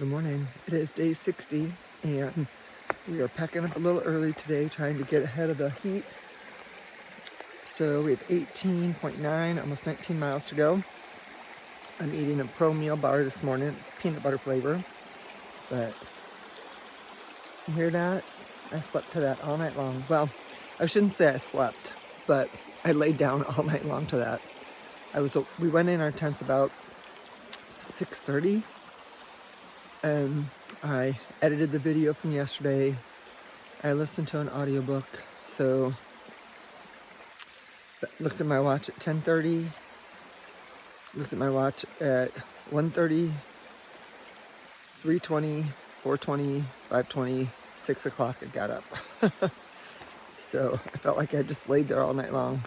Good morning. It is day 60 and we are packing up a little early today trying to get ahead of the heat. So we have 18.9, almost 19 miles to go. I'm eating a pro meal bar this morning. It's peanut butter flavor. But you hear that? I slept to that all night long. Well, I shouldn't say I slept, but I laid down all night long to that. We went in our tents about 6:30 and I edited the video from yesterday. I listened to an audiobook, so looked at my watch at 10:30, looked at my watch at 1:30, 3:20, 4:20, 5:20, 6 o'clock I got up. So I felt like I just laid there all night long.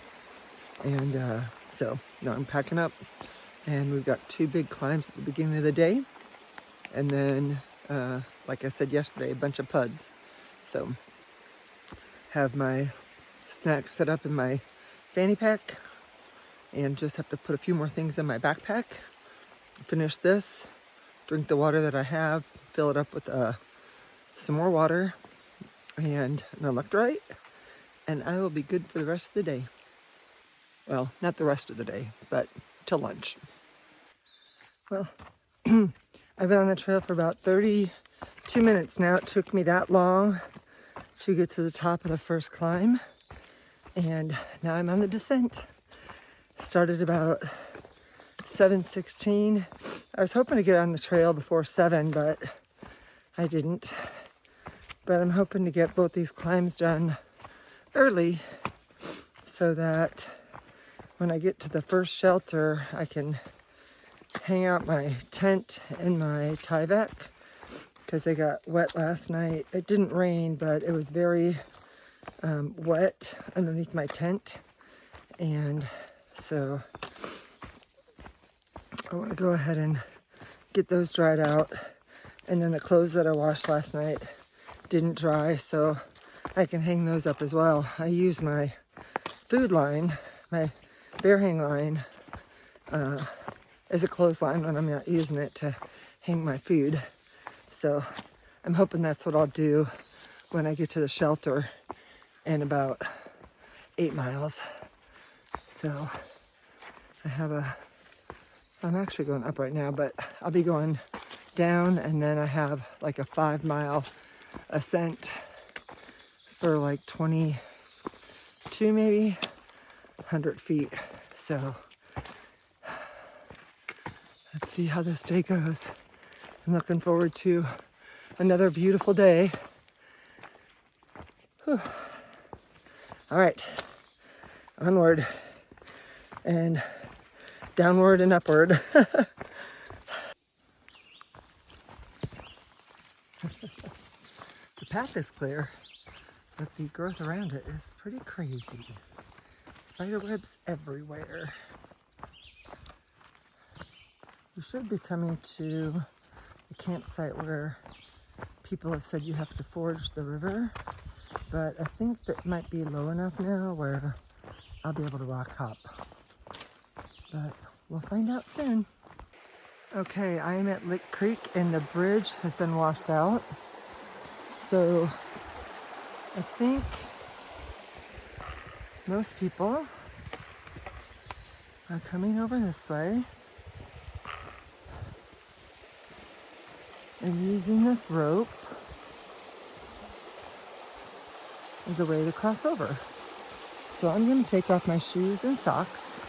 And so now I'm packing up, and we've got 2 big climbs at the beginning of the day. And then, like I said yesterday, a bunch of puds. So have my snacks set up in my fanny pack and just have to put a few more things in my backpack. Finish this, drink the water that I have, fill it up with some more water and an electrolyte, and I will be good for the rest of the day. Well, not the rest of the day, but till lunch. Well, I've been on the trail for about 32 minutes now. It took me that long to get to the top of the first climb, and now I'm on the descent. Started about 7:16. I was hoping to get on the trail before 7, but I didn't. But I'm hoping to get both these climbs done early so that when I get to the first shelter, I can hang out my tent and my Tyvek, because they got wet last night. It didn't rain, but it was very wet underneath my tent, and so I want to go ahead and get those dried out. And then the clothes that I washed last night didn't dry, so I can hang those up as well. I use my food line, my bear hang line, as a clothesline when I'm not using it to hang my food. So I'm hoping that's what I'll do when I get to the shelter in about 8 miles. So I'm actually going up right now, but I'll be going down, and then I have like a 5-mile ascent for like 22, maybe 100 feet. So let's see how this day goes. I'm looking forward to another beautiful day. Whew. All right, onward and downward and upward. The path is clear, but the growth around it is pretty crazy. Spider webs everywhere. We should be coming to the campsite where people have said you have to forage the river, but I think that might be low enough now where I'll be able to rock hop. But we'll find out soon. Okay, I am at Lick Creek and the bridge has been washed out. So I think most people are coming over this way and using this rope as a way to cross over. So I'm going to take off my shoes and socks.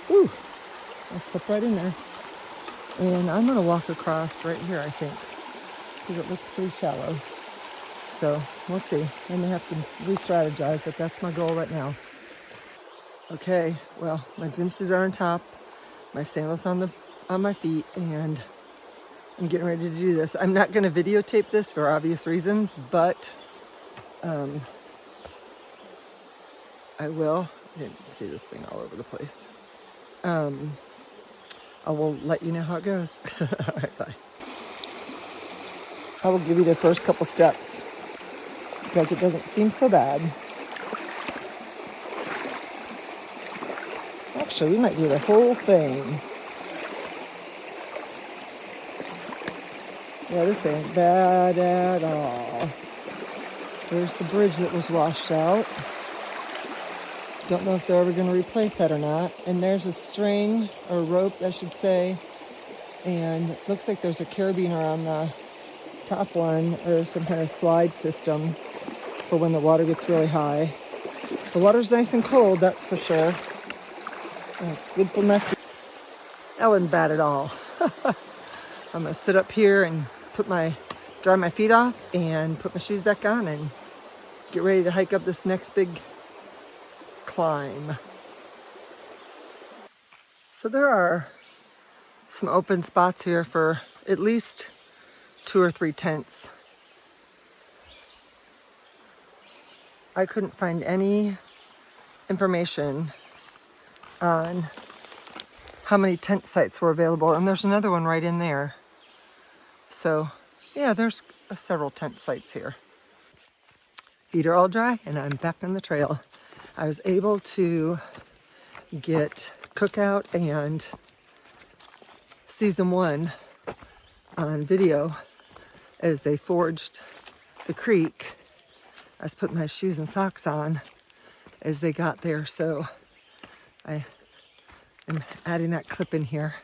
Ooh, I slipped right in there. And I'm going to walk across right here, I think, because it looks pretty shallow. So we'll see. I may have to re-strategize, but that's my goal right now. Okay, well, my gym shoes are on top, my sandals on my feet, and I'm getting ready to do this. I'm not going to videotape this for obvious reasons, but I will. I didn't see this thing all over the place. I will let you know how it goes. All right, bye. I will give you the first couple steps because it doesn't seem so bad. Actually, we might do the whole thing. Yeah, this ain't bad at all. There's the bridge that was washed out. Don't know if they're ever going to replace that or not. And there's a string, or rope, I should say. And it looks like there's a carabiner on the top one, or some kind of slide system for when the water gets really high. The water's nice and cold, that's for sure. It's good for my feet. That wasn't bad at all. I'm gonna sit up here and dry my feet off and put my shoes back on and get ready to hike up this next big climb. So there are some open spots here for at least 2 or 3 tents. I couldn't find any information on how many tent sites were available, and there's another one right in there. So yeah, there's several tent sites here. Feet are all dry and I'm back on the trail. I was able to get Cookout and season 1 on video as they forged the creek. I was putting my shoes and socks on as they got there, so I am adding that clip in here.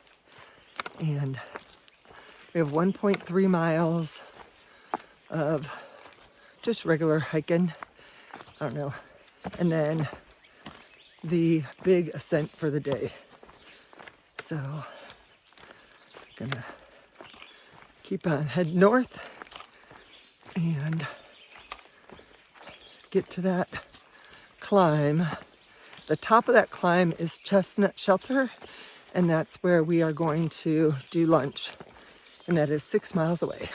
And we have 1.3 miles of just regular hiking. I don't know. And then the big ascent for the day. So, gonna keep on head north and get to that climb. The top of that climb is Chestnut Shelter, and that's where we are going to do lunch. And that is 6 miles away.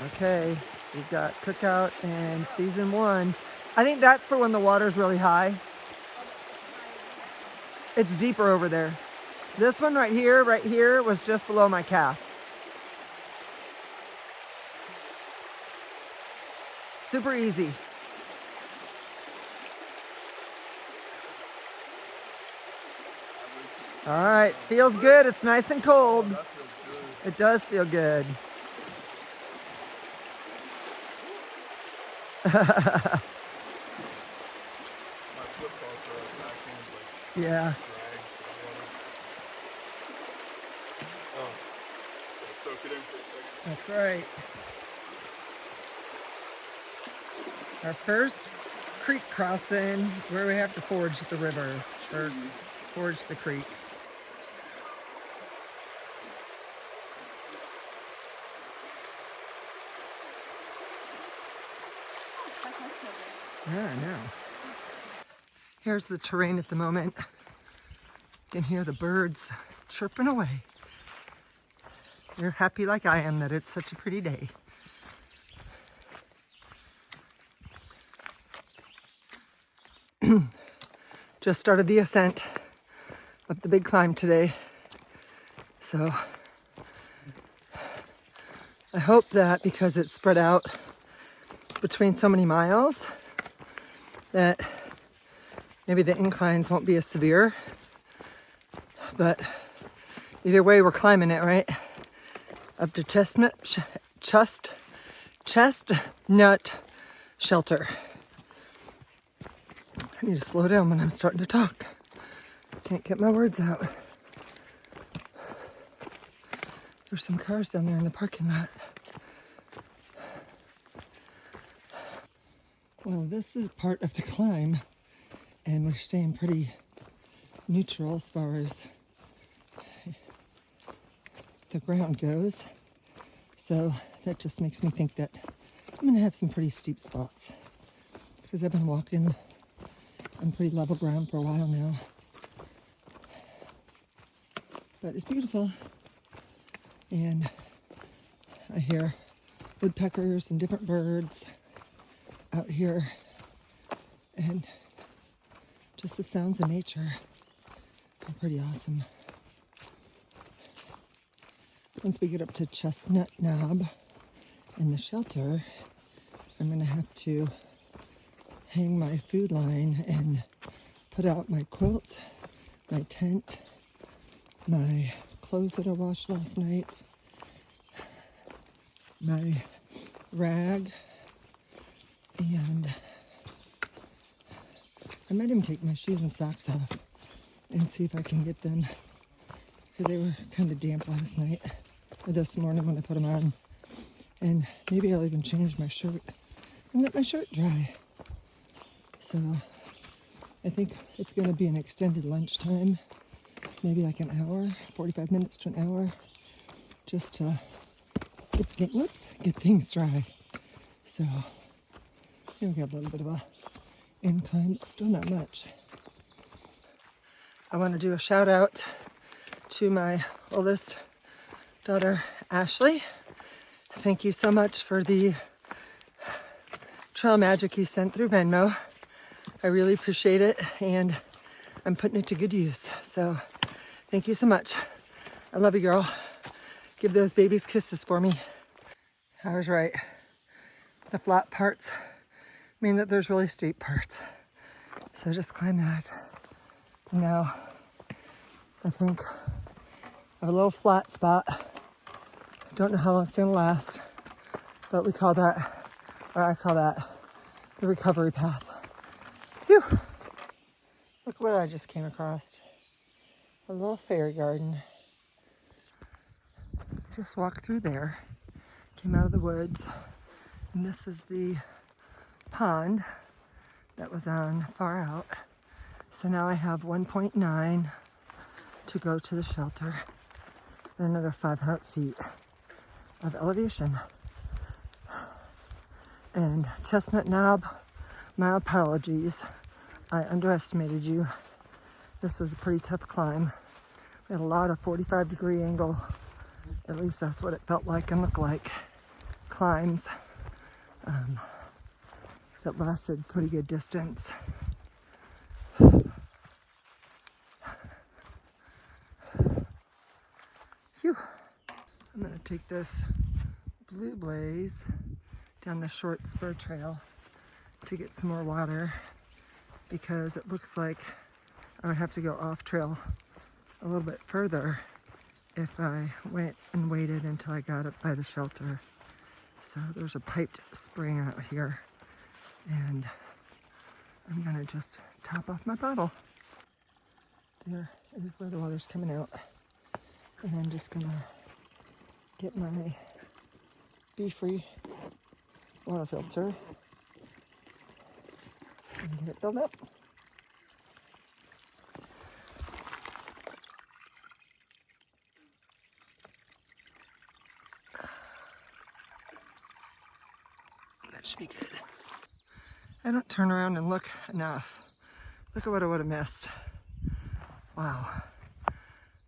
Okay, we've got Cookout and season 1. I think that's for when the water's really high. It's deeper over there. This one right here was just below my calf. Super easy. All right, feels good. It's nice and cold. It does feel good. Yeah. Soak it in for a second. That's right. Our first creek crossing where we have to forge the river, or forge the creek. Yeah, I know. Here's the terrain at the moment. You can hear the birds chirping away. You're happy like I am that it's such a pretty day. Just started the ascent up the big climb today. So I hope that because it's spread out between so many miles that maybe the inclines won't be as severe. But either way, we're climbing it, right? Up to Chestnut Shelter. I need to slow down when I'm starting to talk. Can't get my words out. There's some cars down there in the parking lot. Well, this is part of the climb, and we're staying pretty neutral as far as the ground goes. So that just makes me think that I'm gonna have some pretty steep spots because I've been walking on pretty level ground for a while now. But it's beautiful, and I hear woodpeckers and different birds out here, and just the sounds of nature are pretty awesome. Once we get up to Chestnut Knob in the shelter, I'm gonna have to hang my food line and put out my quilt, my tent, my clothes that I washed last night, my rag, and I might even take my shoes and socks off and see if I can get them, because they were kind of damp last night or this morning when I put them on. And maybe I'll even change my shirt and let my shirt dry. So I think it's going to be an extended lunchtime, maybe like an hour, 45 minutes to an hour, just to get things dry. So we got a little bit of a incline, but still not much. I want to do a shout out to my oldest daughter, Ashley. Thank you so much for the trail magic you sent through Venmo. I really appreciate it, and I'm putting it to good use. So thank you so much. I love you, girl. Give those babies kisses for me. I was right. The flat parts mean that there's really steep parts. So just climb that. And now I think I have a little flat spot. Don't know how long it's gonna last, but we call that, or I call that, the recovery path. Phew. Look what I just came across. A little fairy garden. Just walked through there, came out of the woods, and this is the pond that was on far out. So now I have 1.9 to go to the shelter, and another 500 feet of elevation. And Chestnut Knob, my apologies. I underestimated you. This was a pretty tough climb. We had a lot of 45-degree angle, at least that's what it felt like and looked like, climbs that lasted pretty good distance. Phew. I'm gonna take this blue blaze down the short spur trail to get some more water, because it looks like I would have to go off trail a little bit further if I went and waited until I got up by the shelter. So there's a piped spring out here, and I'm gonna just top off my bottle. There is where the water's coming out, and I'm just gonna get my Be-Free water filter and get it filled up. That should be good. I don't turn around and look enough. Look at what I would have missed. Wow.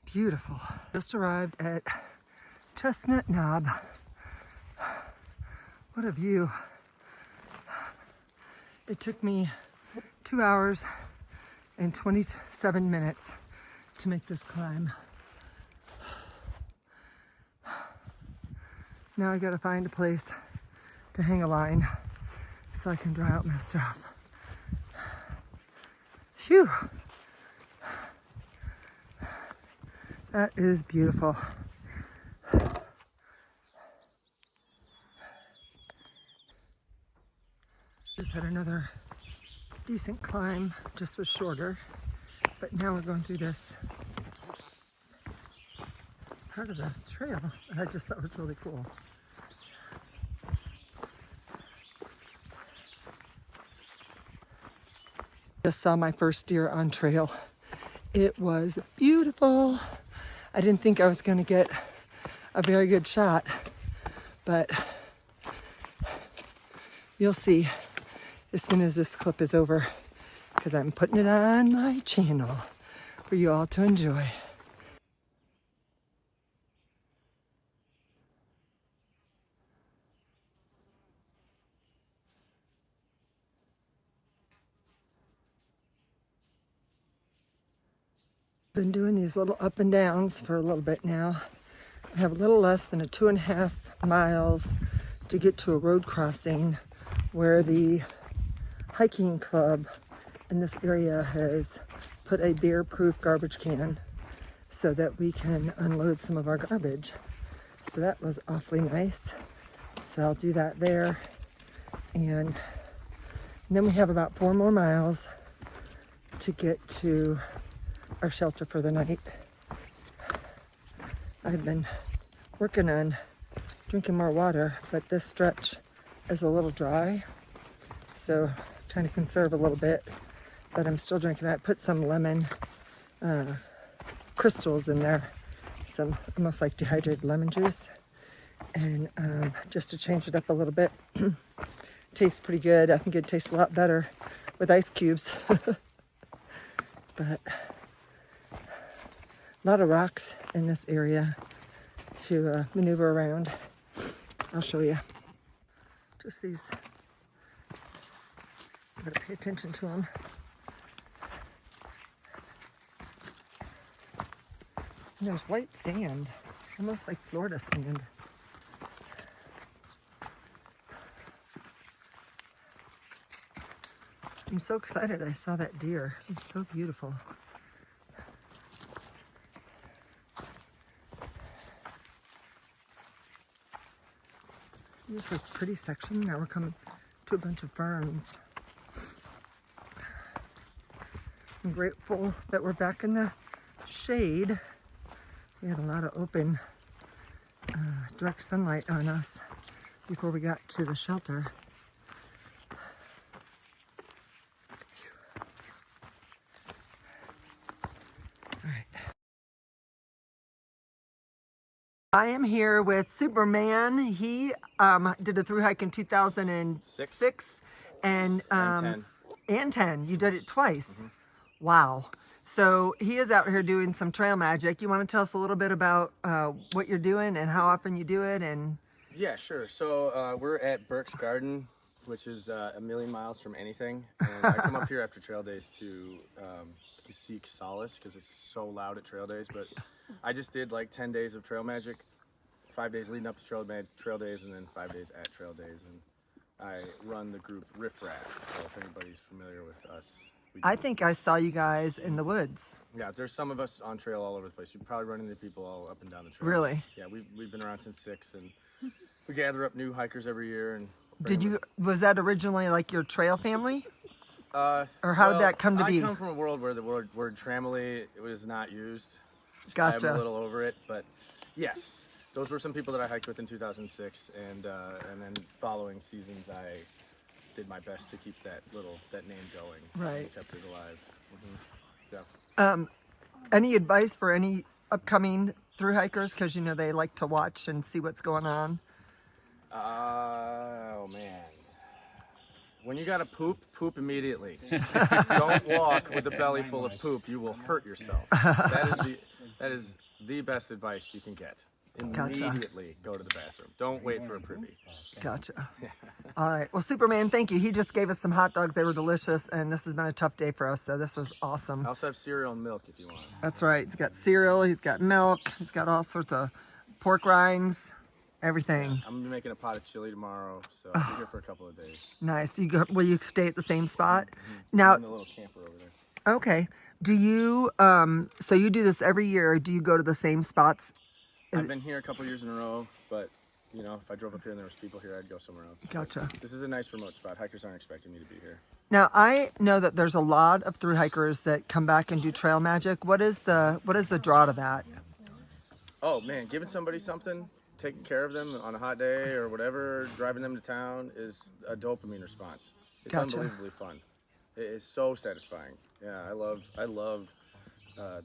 Beautiful. Just arrived at Chestnut Knob. What a view. It took me 2 hours and 27 minutes to make this climb. Now I gotta find a place to hang a line so I can dry out my stuff. Phew. That is beautiful. Just had another decent climb, just was shorter, but now we're going through this part of the trail that I just thought was really cool. Just saw my first deer on trail. It was beautiful. I didn't think I was going to get a very good shot, but you'll see as soon as this clip is over, because I'm putting it on my channel for you all to enjoy. Been doing these little up and downs for a little bit now. I have a little less than 2.5 miles to get to a road crossing where the hiking club in this area has put a bear-proof garbage can so that we can unload some of our garbage. So that was awfully nice. So I'll do that there. And then we have about 4 more miles to get to our shelter for the night. I've been working on drinking more water, but this stretch is a little dry. So I'm trying to conserve a little bit, but I'm still drinking it. I put some lemon crystals in there, some almost like dehydrated lemon juice, and just to change it up a little bit. Tastes pretty good. I think it tastes a lot better with ice cubes. But a lot of rocks in this area to maneuver around. I'll show you. Just these, gotta pay attention to them. And there's white sand, almost like Florida sand. I'm so excited I saw that deer. It's so beautiful. This is a pretty section. Now we're coming to a bunch of ferns. I'm grateful that we're back in the shade. We had a lot of open, direct sunlight on us before we got to the shelter. All right. I am here with Superman. He did a thru hike in 2006 and 10. You did it twice. Mm-hmm. Wow. So he is out here doing some trail magic. You want to tell us a little bit about what you're doing and how often you do it? And yeah, sure. So we're at Burke's Garden, which is a million miles from anything. And I come up here after trail days to seek solace because it's so loud at trail days. But I just did like 10 days of trail magic, 5 days leading up to trail days, and then 5 days at trail days. And I run the group Riff Raff. So if anybody's familiar with us, I think I saw you guys in the woods. Yeah, there's some of us on trail all over the place. You probably run into people all up and down the trail. Really? Yeah, we've been around since 6, and we gather up new hikers every year. And was that originally like your trail family? Or how well, did that come to be? I come from a world where the word tramily was not used. Gotcha. I'm a little over it, but yes, those were some people that I hiked with in 2006, and then following seasons I did my best to keep that name going. Right. And kept it alive. Mm-hmm. Yeah. Any advice for any upcoming thru hikers? Because you know they like to watch and see what's going on. Oh man. When you gotta poop immediately. Don't walk with a belly full of poop. You will hurt yourself. That is the best advice you can get. Immediately go to the bathroom. Don't wait for a privy. Gotcha. All right. Well, Superman, thank you. He just gave us some hot dogs. They were delicious, and this has been a tough day for us, so this was awesome. I also have cereal and milk if you want. That's right. He's got cereal. He's got milk. He's got all sorts of pork rinds, everything. I'm gonna be making a pot of chili tomorrow, so I'll be here for a couple of days. Nice. Will you stay at the same spot? Mm-hmm. Now, I'm in the little camper over there. Okay. Do you, so you do this every year, or do you go to the same spots? I've been here a couple years in a row, but you know, if I drove up here and there was people here, I'd go somewhere else. Gotcha. This is a nice remote spot. Hikers aren't expecting me to be here. Now, I know that there's a lot of thru hikers that come back and do trail magic. What is the draw to that? Oh man, giving somebody something, taking care of them on a hot day or whatever, driving them to town is a dopamine response. It's Gotcha. unbelievably fun. It is so satisfying. Yeah, I love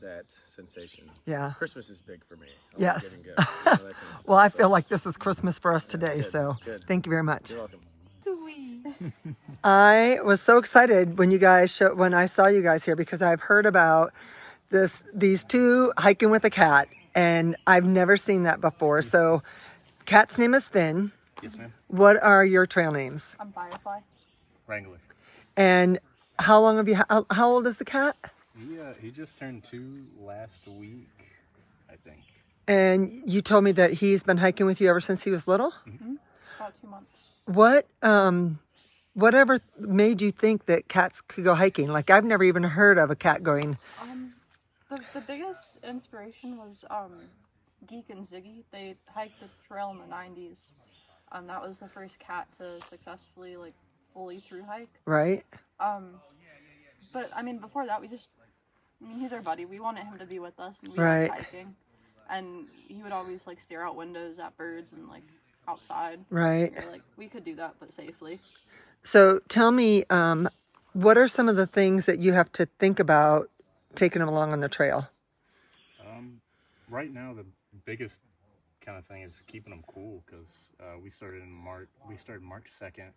that sensation. Yeah. Christmas is big for me. I Yes. love getting gifts, you know, that kind of stuff. Well, I feel like this is Christmas for us today, good, so good. thank you very much. You're welcome. I was so excited when I saw you guys here because I've heard about these two hiking with a cat, and I've never seen that before. So, cat's name is Finn. Yes, ma'am. What are your trail names? I'm Firefly. Wrangler. And how long have you? How old is the cat? He just turned 2 last week, I think. And you told me that he's been hiking with you ever since he was little. Mm-hmm. About 2 months. Whatever made you think that cats could go hiking? Like, I've never even heard of a cat going. The biggest inspiration was Geek and Ziggy. They hiked the trail in the 90s. That was the first cat to successfully like fully through hike. Right? But I mean, before that, he's our buddy. We wanted him to be with us, and we Right. like hiking. And he would always like stare out windows at birds and like outside. Right. We're like, we could do that, but safely. So tell me, what are some of the things that you have to think about taking them along on the trail? Right now, the biggest kind of thing is keeping them cool because we started March 2nd,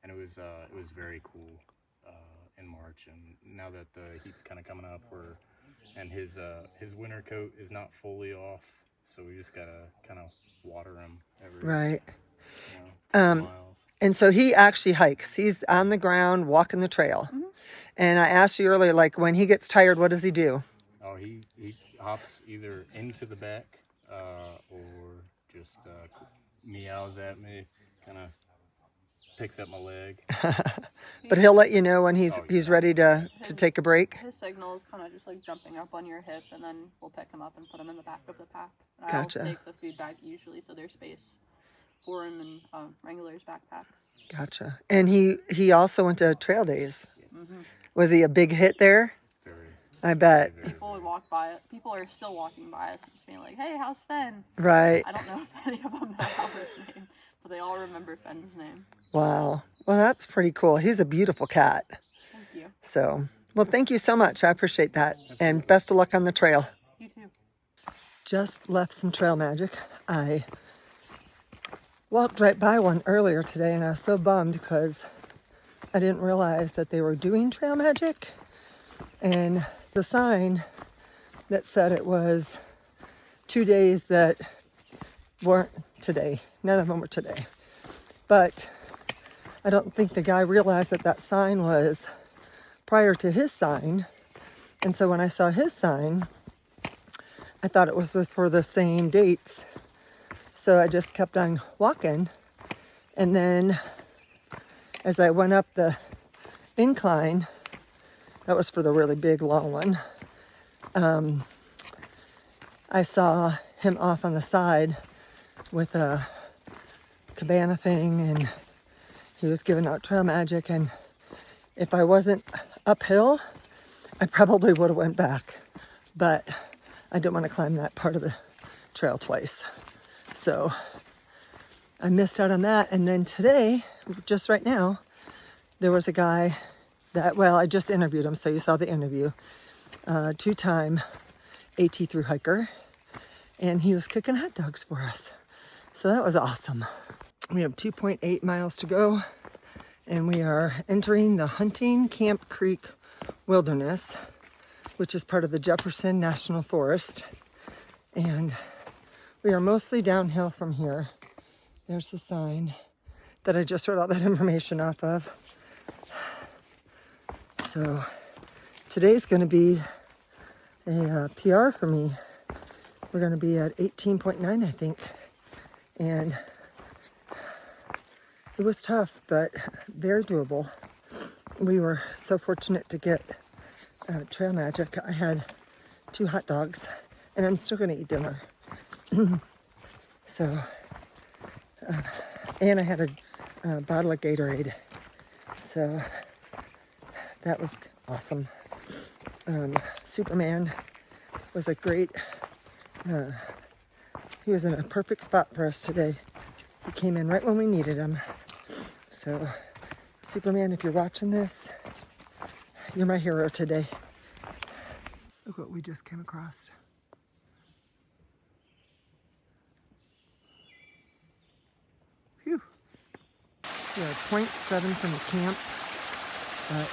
and it was very cool in March. And now that the heat's kind of coming up, and his winter coat is not fully off, so we just gotta kind of water him every Right. couple miles. And so he actually hikes. He's on the ground walking the trail. And I asked you earlier, like when he gets tired, what does he do? Oh, he hops either into the back or just meows at me, kind of picks up my leg. But he'll let you know when he's Oh, yeah. he's ready to take a break. His signal is kind of just like jumping up on your hip, and then we'll pick him up and put him in the back of the pack. And Gotcha. I'll take the food bag usually, so there's space for him in Wrangler's backpack. Gotcha. And he also went to trail days. Was he a big hit there? Very, I bet. very, People would walk by it. People are still walking by us and just being like, "Hey, how's Fen?" Right. I don't know if any of them know Albert's name, but they all remember Fen's name. Wow. Well, that's pretty cool. He's a beautiful cat. Thank you. So, well, thank you so much. I appreciate that. And best of luck on the trail. You too. Just left some trail magic. I walked right by one earlier today, and I was so bummed because I didn't realize that they were doing trail magic. And the sign that said it was 2 days that weren't today. None of them were today. But I don't think the guy realized that that sign was prior to his sign. And so when I saw his sign, I thought it was for the same dates. So I just kept on walking. And then as I went up the incline, that was for the really big, long one, I saw him off on the side with a cabana thing, and he was giving out trail magic. And if I wasn't uphill, I probably would have went back. But I didn't want to climb that part of the trail twice. So I missed out on that. And then today, just right now, there was a guy that, well, I just interviewed him, so you saw the interview. 2-time AT through hiker, and he was cooking hot dogs for us. So that was awesome. We have 2.8 miles to go, and we are entering the Hunting Camp Creek Wilderness, which is part of the Jefferson National Forest. And we are mostly downhill from here. There's the sign that I just wrote all that information off of. So today's going to be a PR for me. We're going to be at 18.9, I think. And it was tough, but very doable. We were so fortunate to get trail magic. I had 2 hot dogs, and I'm still going to eat dinner. So, and I had a bottle of Gatorade. So that was awesome. Superman was a great, he was in a perfect spot for us today. He came in right when we needed him. So, Superman, if you're watching this, you're my hero today. Look what we just came across. Phew. We are 0.7 from the camp, but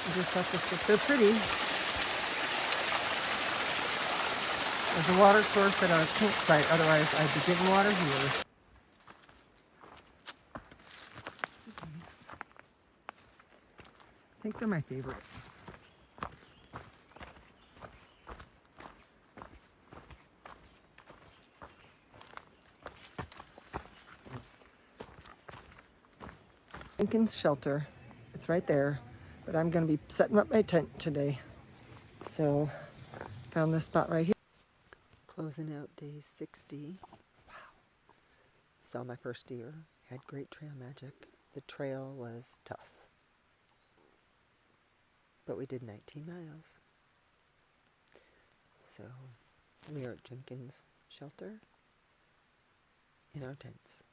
I just thought this was so pretty. There's a water source at our campsite, otherwise I'd be getting water here. I think they're my favorite. Lincoln's shelter, it's right there, but I'm gonna be setting up my tent today. So, found this spot right here. Closing out day 60. Wow. Saw my first deer. Had great trail magic. The trail was tough. But we did 19 miles. So we are at Jenkins Shelter in our tents.